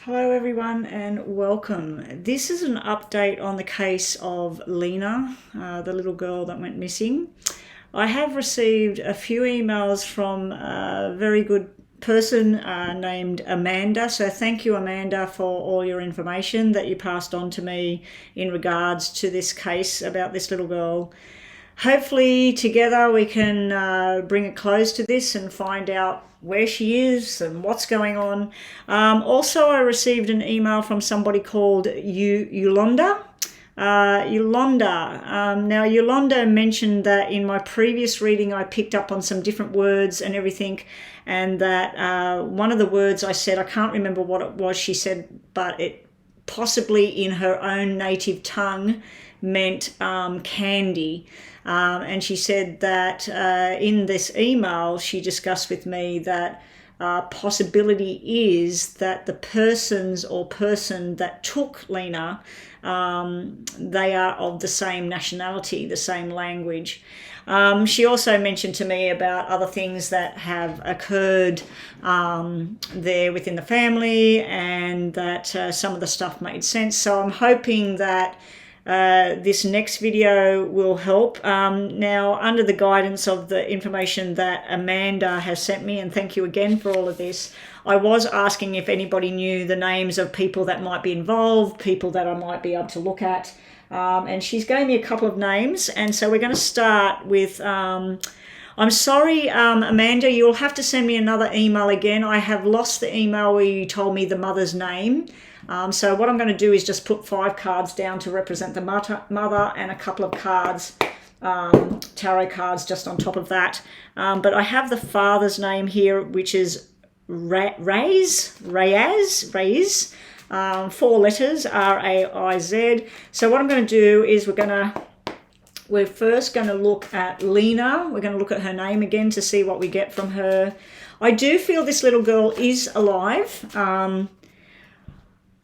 Hello everyone and welcome. This is an update on the case of Lina, the little girl that went missing. I have received a few emails from a very good person named Amanda. So thank you, Amanda, for all your information that you passed on to me in regards to this case about this little girl. Hopefully together we can bring a close to this and find out where she is and what's going on. Also, I received an email from somebody called Yolanda. Now Yolanda mentioned that in my previous reading I picked up on some different words and everything, and that one of the words I said, I can't remember what it was she said, but it possibly in her own native tongue meant candy. And she said that in this email she discussed with me that possibility is that the person that took Lina, they are of the same nationality, the same language. She also mentioned to me about other things that have occurred there within the family, and that some of the stuff made sense. So I'm hoping that this next video will help. Now, under the guidance of the information that Amanda has sent me, and thank you again for all of this, I was asking if anybody knew the names of people that might be involved, people that I might be able to look at, and she's gave me a couple of names. And so we're going to start with I'm sorry, Amanda, you'll have to send me another email again. I have lost the email where you told me the mother's name. So what I'm going to do is just put 5 cards down to represent the mother and a couple of cards, tarot cards, just on top of that. But I have the father's name here, which is Raiz, 4 letters, R-A-I-Z. So what I'm going to do is we're first going to look at Lina. We're going to look at her name again to see what we get from her. I do feel this little girl is alive.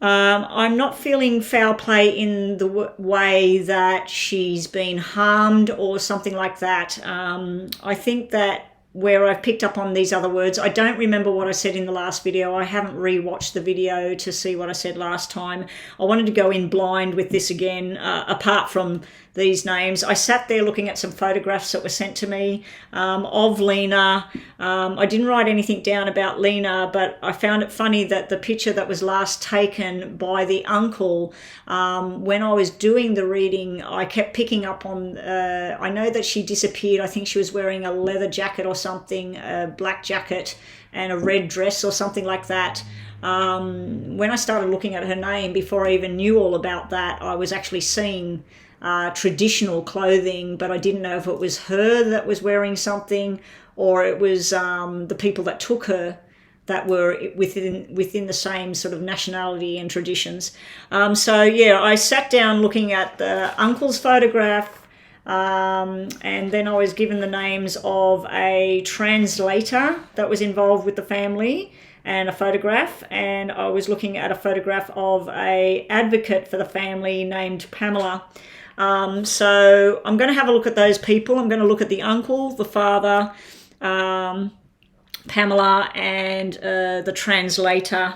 I'm not feeling foul play in the way that she's been harmed or something like that. I think that where I've picked up on these other words, I don't remember what I said in the last video. I haven't rewatched the video to see what I said last time. I wanted to go in blind with this again, apart from these names. I sat there looking at some photographs that were sent to me of Lina. I didn't write anything down about Lina, but I found it funny that the picture that was last taken by the uncle, when I was doing the reading, I kept picking up on, I know that she disappeared. I think she was wearing a leather jacket or something, a black jacket and a red dress or something like that. When I started looking at her name, before I even knew all about that, I was actually seeing traditional clothing, but I didn't know if it was her that was wearing something or it was the people that took her that were within the same sort of nationality and traditions. So yeah, I sat down looking at the uncle's photograph, and then I was given the names of a translator that was involved with the family and a photograph, and I was looking at a photograph of a advocate for the family named Pamela. So I'm going to have a look at those people. I'm going to look at the uncle, the father, Pamela, and the translator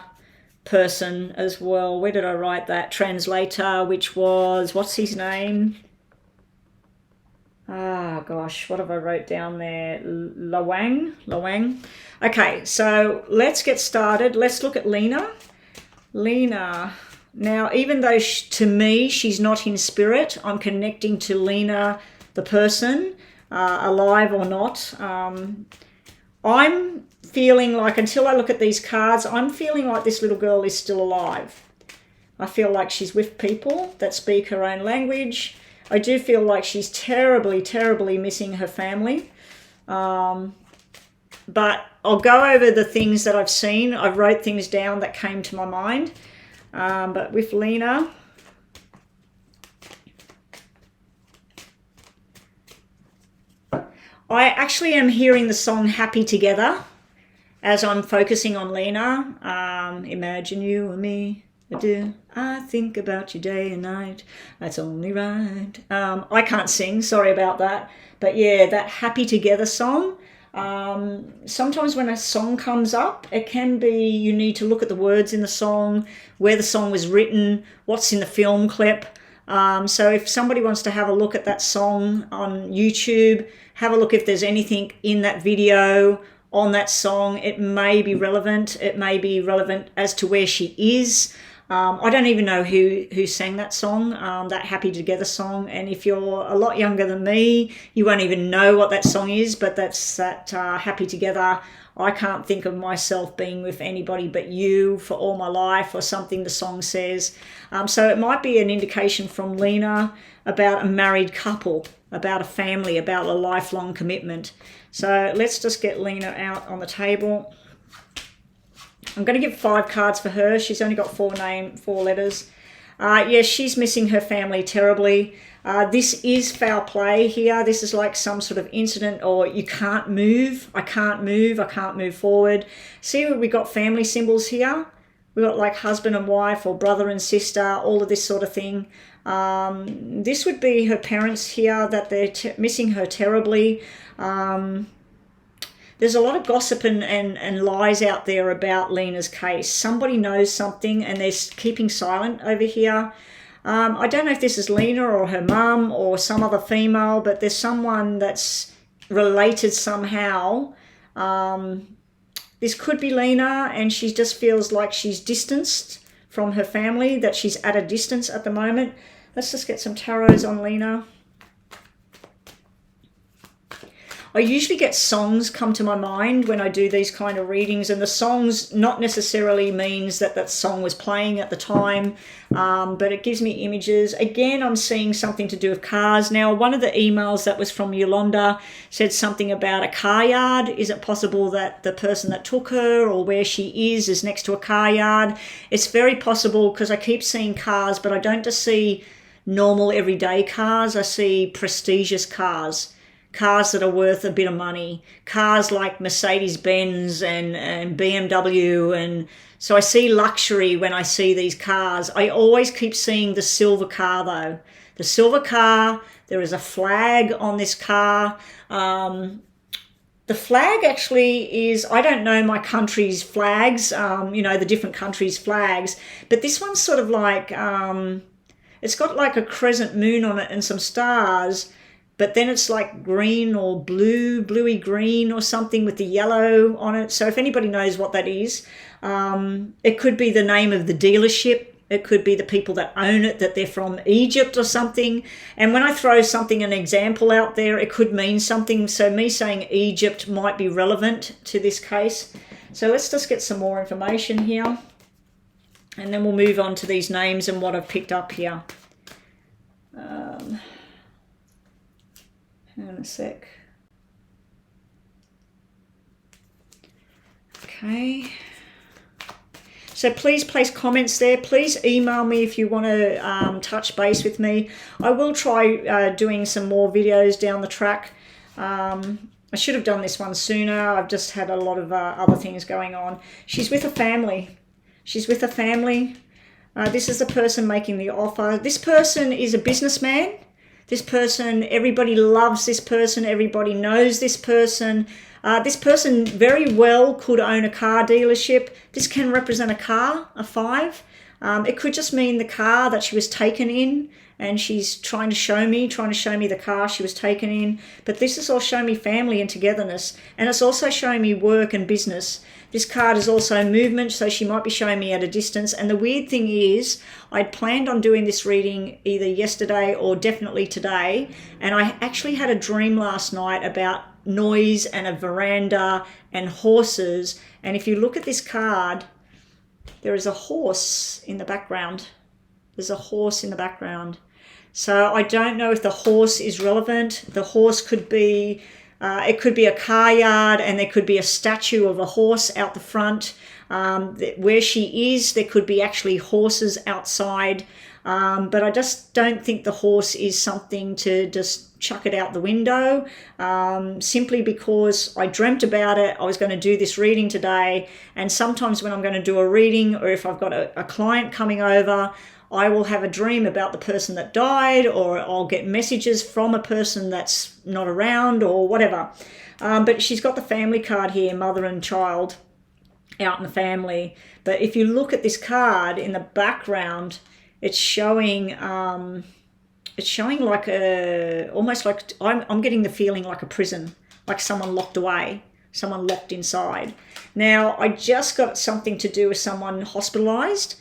person as well. Where did I write that? Translator, which was, what's his name? Ah, gosh, what have I wrote down there? Lawang. Okay, so let's get started. Let's look at Lina. Now, even though to me she's not in spirit, I'm connecting to Lina, the person, alive or not. I'm feeling like, until I look at these cards, I'm feeling like this little girl is still alive. I feel like she's with people that speak her own language. I do feel like she's terribly, terribly missing her family. But I'll go over the things that I've seen. I wrote things down that came to my mind. But with Lina, I actually am hearing the song Happy Together as I'm focusing on Lina. Imagine you and me, I think about you day and night, that's only right. I can't sing, sorry about that. But yeah, that Happy Together song, Sometimes when a song comes up, it can be you need to look at the words in the song, where the song was written, what's in the film clip. So if somebody wants to have a look at that song on YouTube, have a look if there's anything in that video on that song. It may be relevant. It may be relevant as to where she is. I don't even know who sang that song, that Happy Together song. And if you're a lot younger than me, you won't even know what that song is, but that's that Happy Together. I can't think of myself being with anybody but you for all my life, or something the song says. So it might be an indication from Lina about a married couple, about a family, about a lifelong commitment. So let's just get Lina out on the table. I'm going to give 5 cards for her. She's only got 4 letters. Yes, she's missing her family terribly. This is foul play here. This is like some sort of incident, or you can't move. I can't move forward. See, we got family symbols here. We got like husband and wife, or brother and sister, all of this sort of thing. This would be her parents here, that they're missing her terribly. There's a lot of gossip and lies out there about Lina's case. Somebody knows something and they're keeping silent over here. I don't know if this is Lina or her mum or some other female, but there's someone that's related somehow. This could be Lina, and she just feels like she's distanced from her family, that she's at a distance at the moment. Let's just get some tarots on Lina. I usually get songs come to my mind when I do these kind of readings, and the songs not necessarily means that that song was playing at the time, but it gives me images. Again, I'm seeing something to do with cars. Now, one of the emails that was from Yolanda said something about a car yard. Is it possible that the person that took her, or where she is next to a car yard? It's very possible, because I keep seeing cars, but I don't just see normal everyday cars. I see prestigious cars. Cars that are worth a bit of money, cars like Mercedes-Benz and BMW. And so I see luxury when I see these cars. I always keep seeing the silver car though. The silver car, there is a flag on this car. The flag actually is, I don't know my country's flags, you know, the different countries' flags, but this one's sort of like, it's got like a crescent moon on it and some stars, but then it's like green or bluey green or something with the yellow on it. So if anybody knows what that is, it could be the name of the dealership. It could be the people that own it, that they're from Egypt or something. And when I throw something, an example out there, it could mean something. So me saying Egypt might be relevant to this case. So let's just get some more information here. And then we'll move on to these names and what I've picked up here. Hang on a sec. Okay. So please place comments there. Please email me if you want to touch base with me. I will try doing some more videos down the track. I should have done this one sooner. I've just had a lot of other things going on. She's with a family. She's with a family. This is the person making the offer. This person is a businessman. This person, everybody loves this person. Everybody knows this person. This person very well could own a car dealership. This can represent a car, a 5. It could just mean the car that she was taken in, and she's trying to show me the car she was taken in. But this is all showing me family and togetherness. And it's also showing me work and business. This card is also movement, so she might be showing me at a distance. And the weird thing is, I'd planned on doing this reading either yesterday or definitely today. And I actually had a dream last night about noise and a veranda and horses. And if you look at this card, there is a horse in the background. There's a horse in the background. So I don't know if the horse is relevant. The horse could be, it could be a car yard, and there could be a statue of a horse out the front. Where she is, there could be actually horses outside, but I just don't think the horse is something to just chuck it out the window, simply because I dreamt about it. I was going to do this reading today, and sometimes when I'm going to do a reading, or if I've got a client coming over, I will have a dream about the person that died, or I'll get messages from a person that's not around or whatever. But she's got the family card here, mother and child out in the family. But if you look at this card in the background, it's showing like almost like I'm getting the feeling like a prison, like someone locked away, someone locked inside. Now, I just got something to do with someone hospitalized.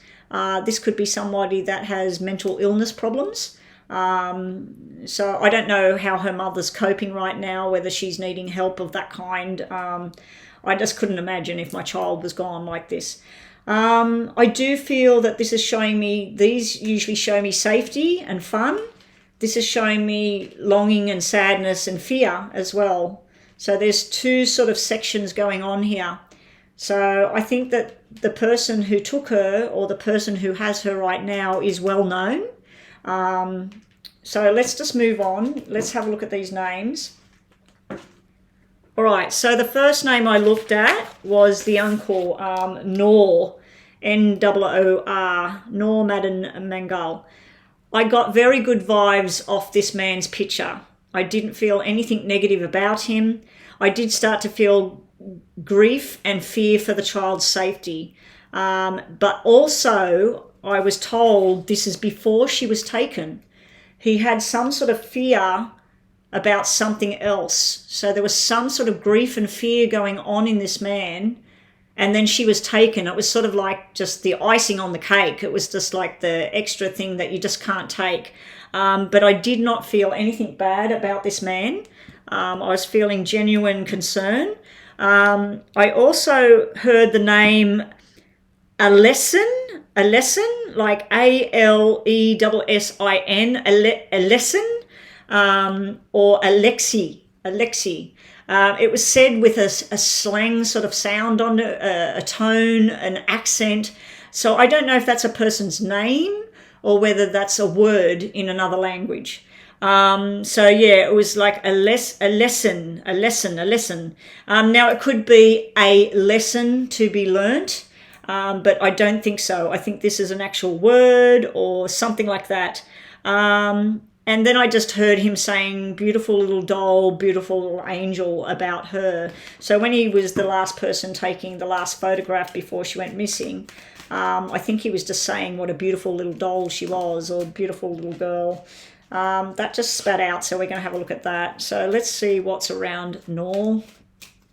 This could be somebody that has mental illness problems. So I don't know how her mother's coping right now, whether she's needing help of that kind. I just couldn't imagine if my child was gone like this. I do feel that this is showing me, these usually show me safety and fun. This is showing me longing and sadness and fear as well. So there's two sort of sections going on here. So I think that the person who took her, or the person who has her right now, is well known. So let's just move on. Let's have a look at these names. All right, so the first name I looked at was the uncle, Noor, N-O-O-R, Noor Madden Mangal. I got very good vibes off this man's picture. I didn't feel anything negative about him. I did start to feel grief and fear for the child's safety. But also, I was told this is before she was taken. He had some sort of fear about something else. So there was some sort of grief and fear going on in this man. And then she was taken. It was sort of like just the icing on the cake. It was just like the extra thing that you just can't take. But I did not feel anything bad about this man. I was feeling genuine concern. I also heard the name Alessin, like Alessin, Alessin, or Alexi. It was said with a slang sort of sound on it, a tone, an accent. So I don't know if that's a person's name or whether that's a word in another language. So yeah, it was like a lesson. Now it could be a lesson to be learnt, but I don't think so. I think this is an actual word or something like that. And then I just heard him saying beautiful little doll, beautiful little angel about her. So when he was the last person taking the last photograph before she went missing, I think he was just saying what a beautiful little doll she was, or beautiful little girl. That just spat out, so we're going to have a look at that. So let's see what's around Noor.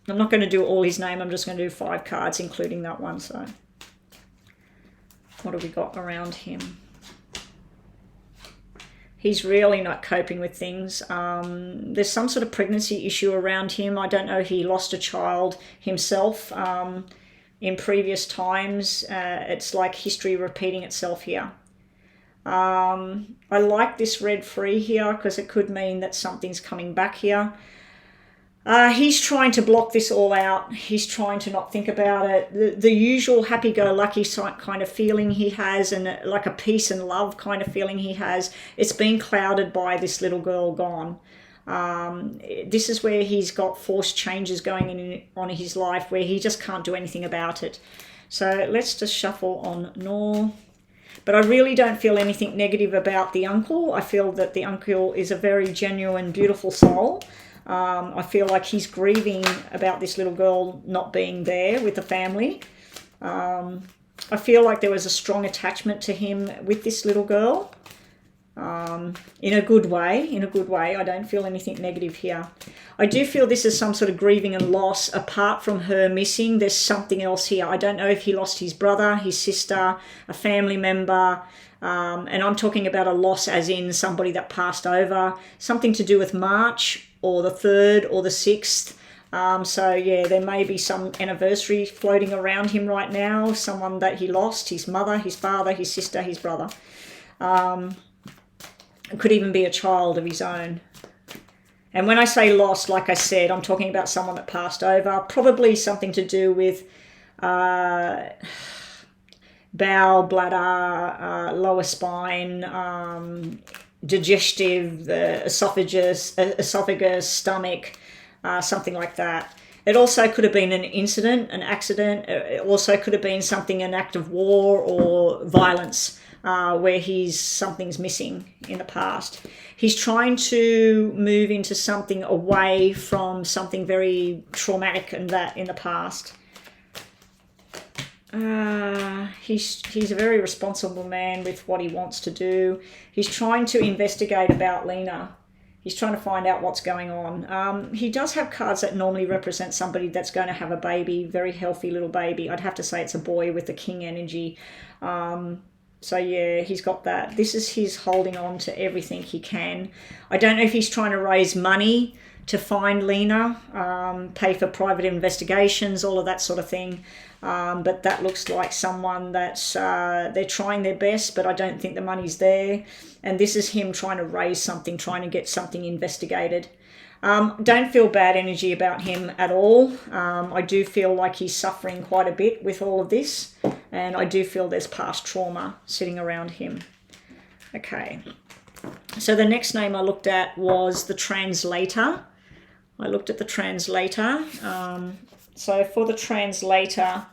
I'm not going to do all his name. I'm just going to do 5 cards, including that one. So what have we got around him? He's really not coping with things. There's some sort of pregnancy issue around him. I don't know if he lost a child himself in previous times. It's like history repeating itself here. I like this red free here because it could mean that something's coming back here. He's trying to block this all out. He's trying to not think about it. The usual happy-go-lucky kind of feeling he has, and like a peace and love kind of feeling he has, it's been clouded by this little girl gone. This is where he's got forced changes going on in his life where he just can't do anything about it. So let's just shuffle on Noor. But I really don't feel anything negative about the uncle. I feel that the uncle is a very genuine, beautiful soul. I feel like he's grieving about this little girl not being there with the family. I feel like there was a strong attachment to him with this little girl. In a good way. I don't feel anything negative here. I do feel this is some sort of grieving and loss. Apart from her missing, there's something else here. I don't know if he lost his brother, his sister, a family member. And I'm talking about a loss as in somebody that passed over. Something to do with March, or the 3rd or the 6th. So yeah, there may be some anniversary floating around him right now. Someone that he lost, his mother, his father, his sister, his brother. It could even be a child of his own. And when I say lost, like I said, I'm talking about someone that passed over. Probably something to do with bowel, bladder, lower spine, digestive, the esophagus, stomach, something like that. It also could have been an incident, an accident. It also could have been something, an act of war or violence, where something's missing in the past. He's trying to move into something away from something very traumatic and that in the past. He's a very responsible man with what he wants to do. He's trying to investigate about Lina. He's trying to find out what's going on. He does have cards that normally represent somebody that's going to have a baby, very healthy little baby. I'd have to say it's a boy with the king energy. So yeah, he's got that. This is his holding on to everything he can. I don't know if he's trying to raise money to find Lina, pay for private investigations, all of that sort of thing. But that looks like someone that's, they're trying their best, but I don't think the money's there. And this is him trying to raise something, trying to get something investigated. Don't feel bad energy about him at all. I do feel like he's suffering quite a bit with all of this. And I do feel there's past trauma sitting around him. Okay. So the next name I looked at was the translator. I looked at the translator. So for the translator,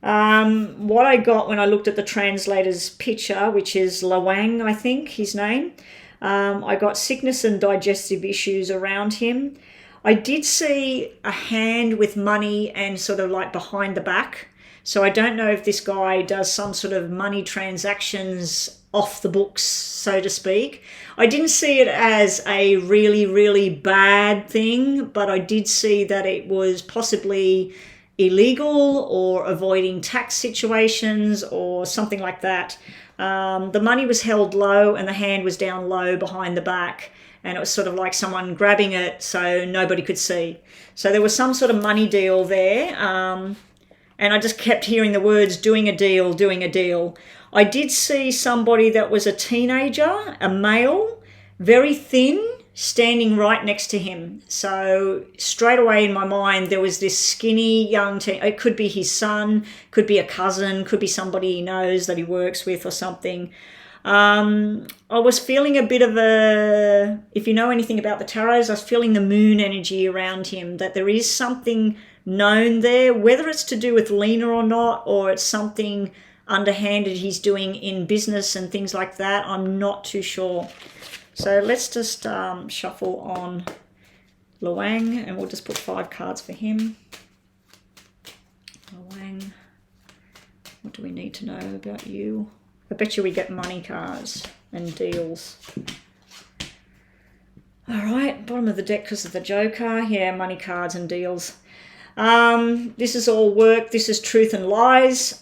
what I got when I looked at the translator's picture, which is Lawang, I think, his name, I got sickness and digestive issues around him. I did see a hand with money and sort of like behind the back. So I don't know if this guy does some sort of money transactions off the books, so to speak. I didn't see it as a really, really bad thing, but I did see that it was possibly illegal or avoiding tax situations or something like that. The money was held low and the hand was down low behind the back, and it was sort of like someone grabbing it so nobody could see. So there was some sort of money deal there. And I just kept hearing the words, doing a deal, doing a deal. I did see somebody that was a teenager, a male, very thin, standing right next to him. So straight away in my mind, there was this skinny young teen. It could be his son, could be a cousin, could be somebody he knows that he works with or something. I was feeling a bit of a, if you know anything about the tarots, I was feeling the moon energy around him, that there is something known there, whether it's to do with Lina or not, or it's something underhanded he's doing in business and things like that. I'm not too sure. So let's just shuffle on Lawang, and we'll just put 5 cards for him. Lawang, what do we need to know about you? I bet you we get money cards and deals. All right, bottom of the deck because of the Joker. Yeah, money cards and deals. This is all work. This is truth and lies.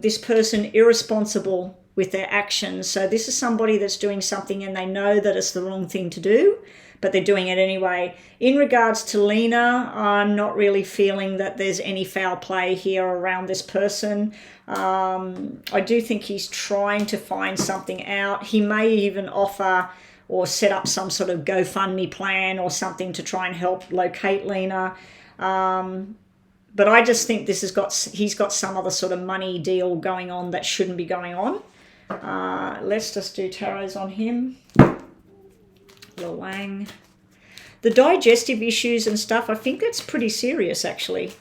This person irresponsible with their actions. So this is somebody that's doing something and they know that it's the wrong thing to do, but they're doing it anyway. In regards to Lina, I'm not really feeling that there's any foul play here around this person. I do think he's trying to find something out. He may even offer or set up some sort of GoFundMe plan or something to try and help locate Lina. But I just think he's got some other sort of money deal going on that shouldn't be going on. Let's just do tarots on him. Lawang. The digestive issues and stuff, I think it's pretty serious actually.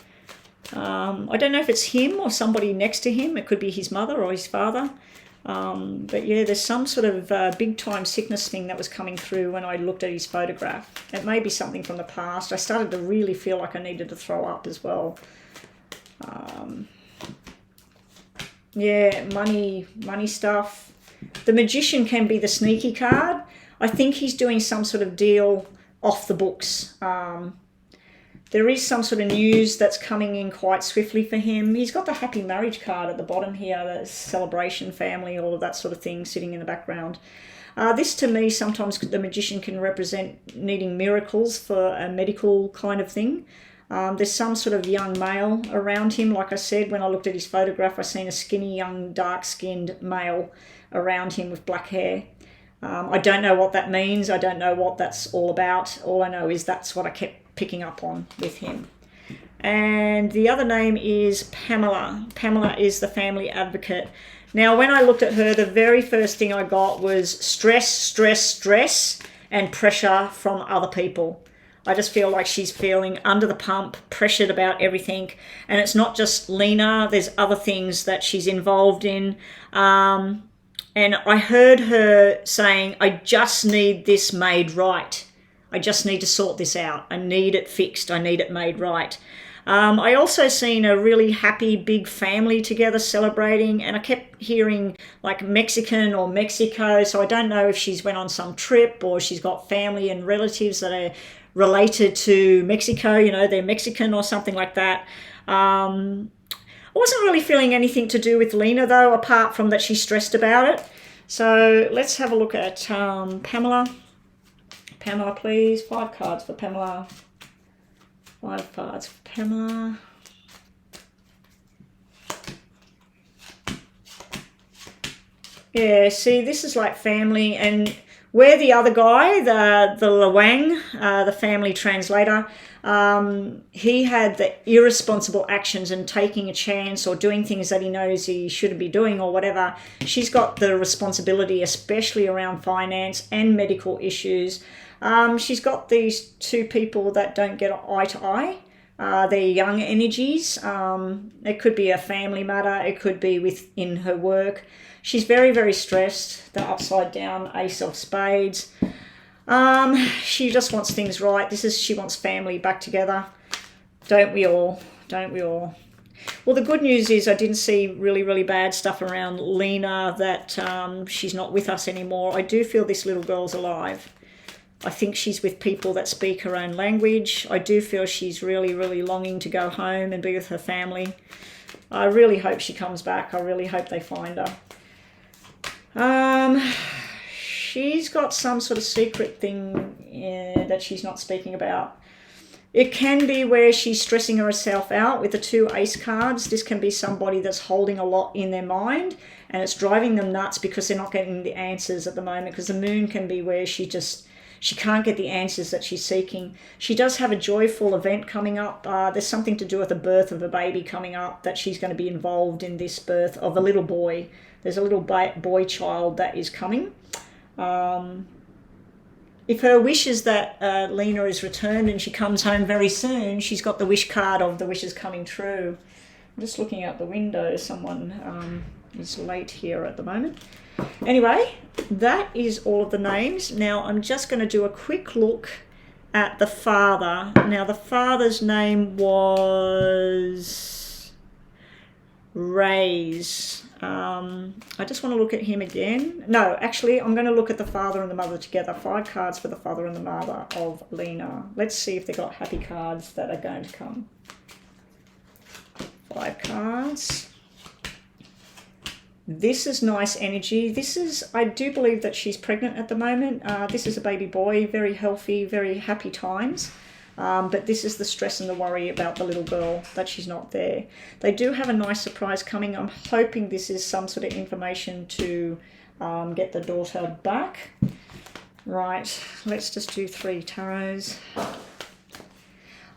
I don't know if it's him or somebody next to him. It could be his mother or his father. But yeah, there's some sort of big time sickness thing that was coming through when I looked at his photograph. It may be something from the past. I started to really feel like I needed to throw up as well. Yeah, money stuff. The Magician can be the sneaky card. I think he's doing some sort of deal off the books. There is some sort of news that's coming in quite swiftly for him. He's got the happy marriage card at the bottom here, the celebration, family, all of that sort of thing sitting in the background. This to me, sometimes the Magician can represent needing miracles for a medical kind of thing. There's some sort of young male around him. Like I said, when I looked at his photograph, I seen a skinny, young, dark-skinned male around him with black hair. I don't know what that means. I don't know what that's all about. All I know is that's what I kept picking up on with him. And the other name is Pamela. Pamela is the family advocate. Now, when I looked at her, the very first thing I got was stress, stress, stress, and pressure from other people. I just feel like she's feeling under the pump, pressured about everything. And it's not just Lina, there's other things that she's involved in. And I heard her saying, I just need this made right. I just need to sort this out. I need it fixed. I need it made right. I also seen a really happy big family together celebrating, and I kept hearing like Mexican or Mexico, so I don't know if she's went on some trip or she's got family and relatives that are related to Mexico, you know, they're Mexican or something like that. I wasn't really feeling anything to do with Lina though, apart from that she's stressed about it. So let's have a look at Pamela. Pamela, please. 5 cards for Pamela. 5 cards for Pamela. Yeah, see, this is like family, and where the other guy, the Lawang, the family translator, he had the irresponsible actions and taking a chance or doing things that he knows he shouldn't be doing or whatever. She's got the responsibility, especially around finance and medical issues. She's got these 2 people that don't get eye to eye. They're young energies. It could be a family matter. It could be within her work. She's very, very stressed. The upside down Ace of Spades. She just wants things right. She wants family back together. Don't we all? Don't we all? Well, the good news is I didn't see really, really bad stuff around Lina, that she's not with us anymore. I do feel this little girl's alive. I think she's with people that speak her own language. I do feel she's really, really longing to go home and be with her family. I really hope she comes back. I really hope they find her. She's got some sort of secret thing that she's not speaking about. It can be where she's stressing herself out with the 2 ace cards. This can be somebody that's holding a lot in their mind and it's driving them nuts because they're not getting the answers at the moment, because the moon can be where she can't get the answers that she's seeking. She does have a joyful event coming up. There's something to do with the birth of a baby coming up, that she's going to be involved in this birth of a little boy. There's a little boy child that is coming. If her wish is that Lina is returned and she comes home very soon, she's got the wish card of the wishes coming true. I'm just looking out the window. Someone is late here at the moment. Anyway, that is all of the names. Now I'm just going to do a quick look at the father. Now the father's name was Rays. I just want to look at him again. No, actually, I'm going to look at the father and the mother together. 5 cards for the father and the mother of Lina. Let's see if they've got happy cards that are going to come. 5 cards. This is nice energy. This is, I do believe that she's pregnant at the moment. This is a baby boy, very healthy, very happy times. But this is the stress and the worry about the little girl, that she's not there. They do have a nice surprise coming. I'm hoping this is some sort of information to get the daughter back. Right, let's just do 3 tarots.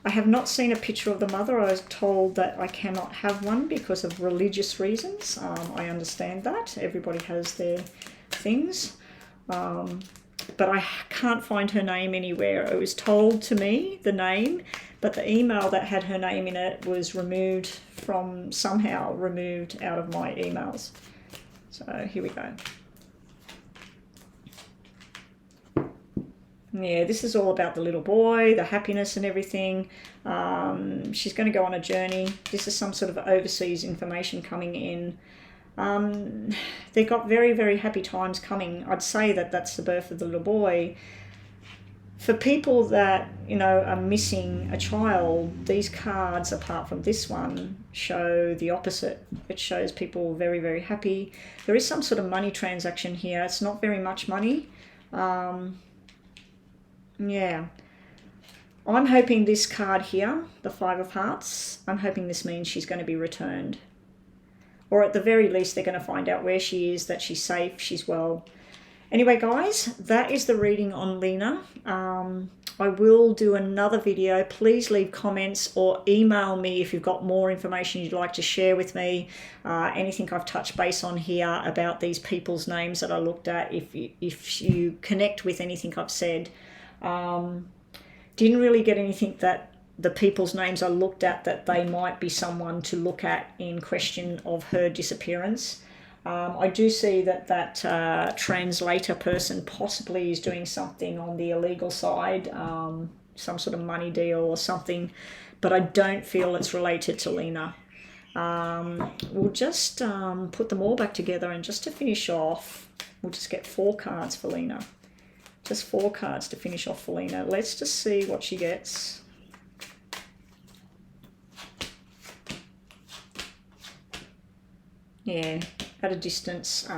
I have not seen a picture of the mother. I was told that I cannot have one because of religious reasons. I understand that. Everybody has their things. But I can't find her name anywhere. It was told to me, the name, but the email that had her name in it was somehow removed out of my emails. So here we go. Yeah, this is all about the little boy, the happiness and everything. She's going to go on a journey. This is some sort of overseas information coming in. They've got very, very happy times coming. I'd say that that's the birth of the little boy. For people that, you know, are missing a child, these cards, apart from this one, show the opposite. It shows people very, very happy. There is some sort of money transaction here. It's not very much money. Yeah. I'm hoping this card here, the 5 of Hearts, I'm hoping this means she's going to be returned. Or at the very least, they're going to find out where she is, that she's safe, she's well. Anyway, guys, that is the reading on Lina. I will do another video. Please leave comments or email me if you've got more information you'd like to share with me. Anything I've touched base on here about these people's names that I looked at, if you connect with anything I've said. Didn't really get anything that the people's names I looked at that they might be someone to look at in question of her disappearance. I do see that translator person possibly is doing something on the illegal side, some sort of money deal or something, but I don't feel it's related to Lina. We'll just put them all back together, and just to finish off, we'll just get 4 cards for Lina. Just 4 cards to finish off for Lina. Let's just see what she gets. Yeah, at a distance,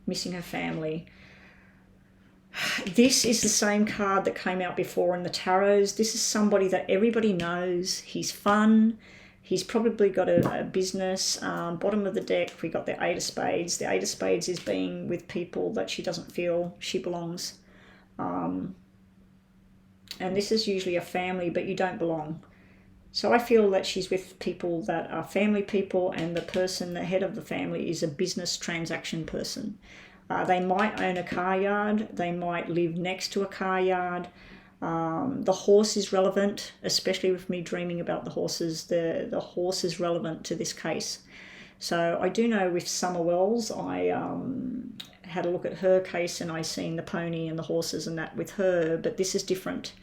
missing her family. This is the same card that came out before in the tarots. This is somebody that everybody knows. He's fun. He's probably got a business. Bottom of the deck, we got the 8 of Spades. The 8 of Spades is being with people that she doesn't feel she belongs. And this is usually a family, but you don't belong. So I feel that she's with people that are family people, and the person, the head of the family, is a business transaction person. They might own a car yard. They might live next to a car yard. The horse is relevant, especially with me dreaming about the horses. The horse is relevant to this case. So I do know with Summer Wells, I had a look at her case and I seen the pony and the horses and that with her, but this is different.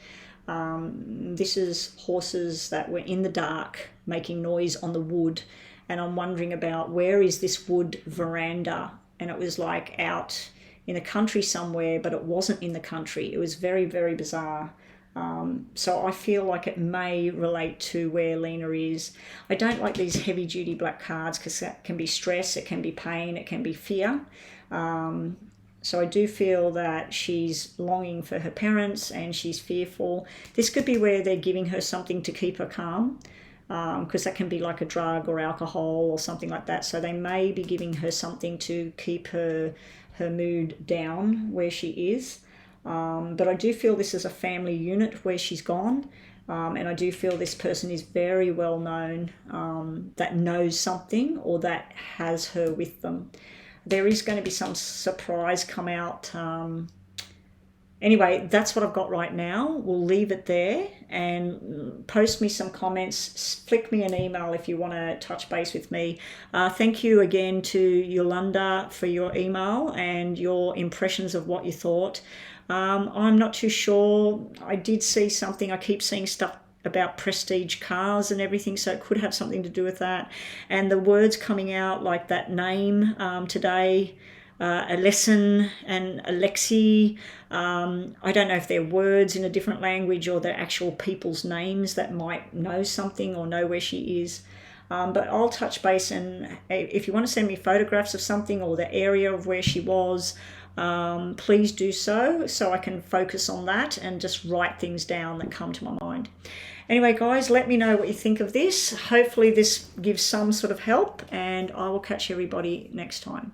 This is horses that were in the dark making noise on the wood, and I'm wondering about where is this wood veranda, and it was like out in the country somewhere, but it wasn't in the country. It was very, very bizarre. So I feel like it may relate to where Lina is. I don't like these heavy duty black cards because that can be stress, it can be pain, it can be fear. So I do feel that she's longing for her parents and she's fearful. This could be where they're giving her something to keep her calm, because that can be like a drug or alcohol or something like that. So they may be giving her something to keep her mood down where she is. But I do feel this is a family unit where she's gone. And I do feel this person is very well known, that knows something or that has her with them. There is going to be some surprise come out. Anyway, that's what I've got right now. We'll leave it there, and post me some comments. Flick me an email if you want to touch base with me. Thank you again to Yolanda for your email and your impressions of what you thought. I'm not too sure. I did see something. I keep seeing stuff about prestige cars and everything, so it could have something to do with that. And the words coming out, like that name today, Alessin and Alexi, I don't know if they're words in a different language or they're actual people's names that might know something or know where she is. But I'll touch base, and if you want to send me photographs of something or the area of where she was, please do so I can focus on that and just write things down that come to my mind. Anyway, guys, let me know what you think of this. Hopefully this gives some sort of help, and I will catch everybody next time.